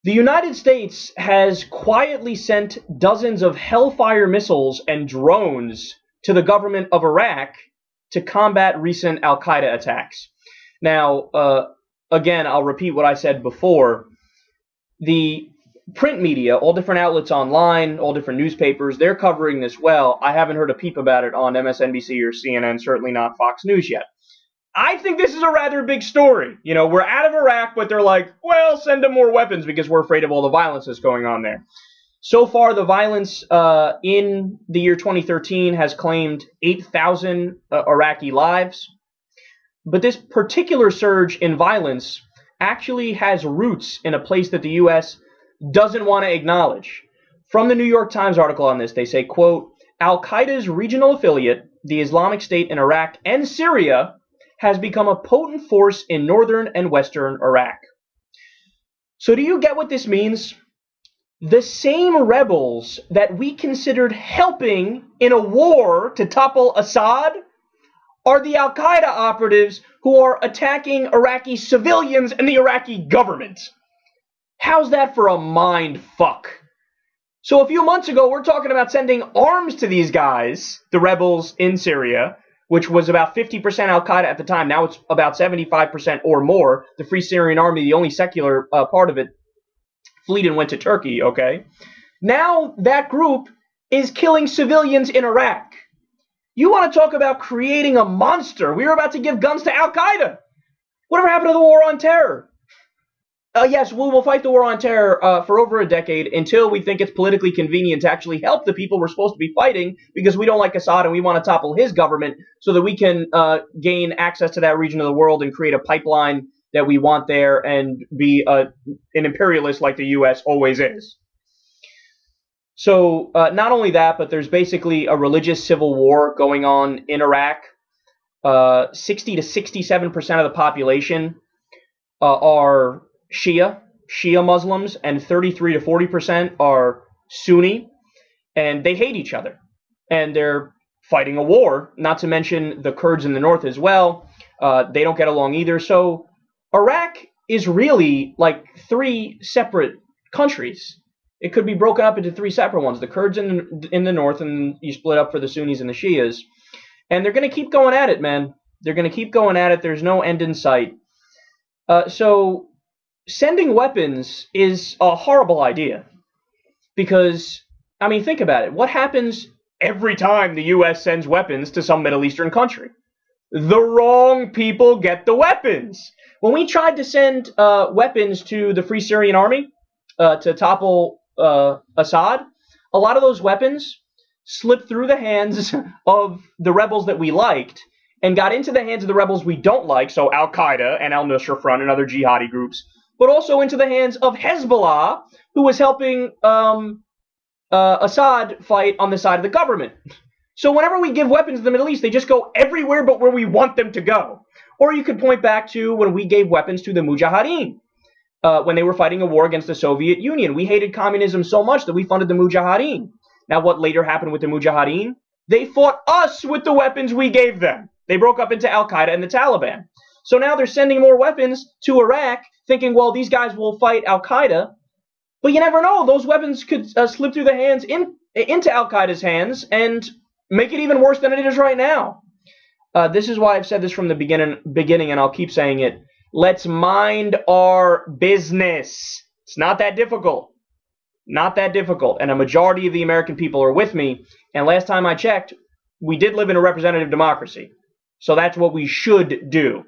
The United States has quietly sent dozens of Hellfire missiles and drones to the government of Iraq to combat recent Al-Qaeda attacks. Now, again, I'll repeat what I said before. The print media, all different outlets online, all different newspapers, they're covering this well. I haven't heard a peep about it on MSNBC or CNN, certainly not Fox News yet. I think this is a rather big story. You know, we're out of Iraq, but they're like, well, send them more weapons because we're afraid of all the violence that's going on there. So far, the violence in the year 2013 has claimed 8,000 Iraqi lives. But this particular surge in violence actually has roots in a place that the U.S. doesn't want to acknowledge. From the New York Times article on this, they say, quote, Al-Qaeda's regional affiliate, the Islamic State in Iraq and Syria, has become a potent force in northern and western Iraq. So do you get what this means? The same rebels that we considered helping in a war to topple Assad are the Al-Qaeda operatives who are attacking Iraqi civilians and the Iraqi government. How's that for a mind fuck? So a few months ago, we're talking about sending arms to these guys, the rebels in Syria, which was about 50% Al-Qaeda at the time. Now it's about 75% or more. The Free Syrian Army, the only secular part of it, fled and went to Turkey, okay? Now that group is killing civilians in Iraq. You want to talk about creating a monster? We were about to give guns to Al-Qaeda. Whatever happened to the war on terror? Yes, we will fight the war on terror for over a decade until we think it's politically convenient to actually help the people we're supposed to be fighting because we don't like Assad and we want to topple his government so that we can gain access to that region of the world and create a pipeline that we want there and be an imperialist like the U.S. always is. So not only that, but there's basically a religious civil war going on in Iraq. 60 to 67% of the population are Shia Muslims, and 33 to 40% are Sunni, and they hate each other. And they're fighting a war, not to mention the Kurds in the north as well. They don't get along either. So Iraq is really like three separate countries. It could be broken up into three separate ones. The Kurds in the north, and you split up for the Sunnis and the Shias. And they're going to keep going at it, man. They're going to keep going at it. There's no end in sight. So sending weapons is a horrible idea. Because, I mean, think about it. What happens every time the U.S. sends weapons to some Middle Eastern country? The wrong people get the weapons. When we tried to send weapons to the Free Syrian Army to topple Assad, a lot of those weapons slipped through the hands of the rebels that we liked and got into the hands of the rebels we don't like, so Al-Qaeda and Al-Nusra Front and other jihadi groups, but also into the hands of Hezbollah, who was helping Assad fight on the side of the government. So whenever we give weapons to the Middle East, they just go everywhere but where we want them to go. Or you could point back to when we gave weapons to the Mujahideen, when they were fighting a war against the Soviet Union. We hated communism so much that we funded the Mujahideen. Now, what later happened with the Mujahideen? They fought us with the weapons we gave them. They broke up into Al-Qaeda and the Taliban. So now they're sending more weapons to Iraq, thinking, well, these guys will fight Al-Qaeda. But you never know. Those weapons could slip through the hands into Al-Qaeda's hands and make it even worse than it is right now. This is why I've said this from the beginning, and I'll keep saying it. Let's mind our business. It's not that difficult. Not that difficult. And a majority of the American people are with me. And last time I checked, we did live in a representative democracy. So that's what we should do.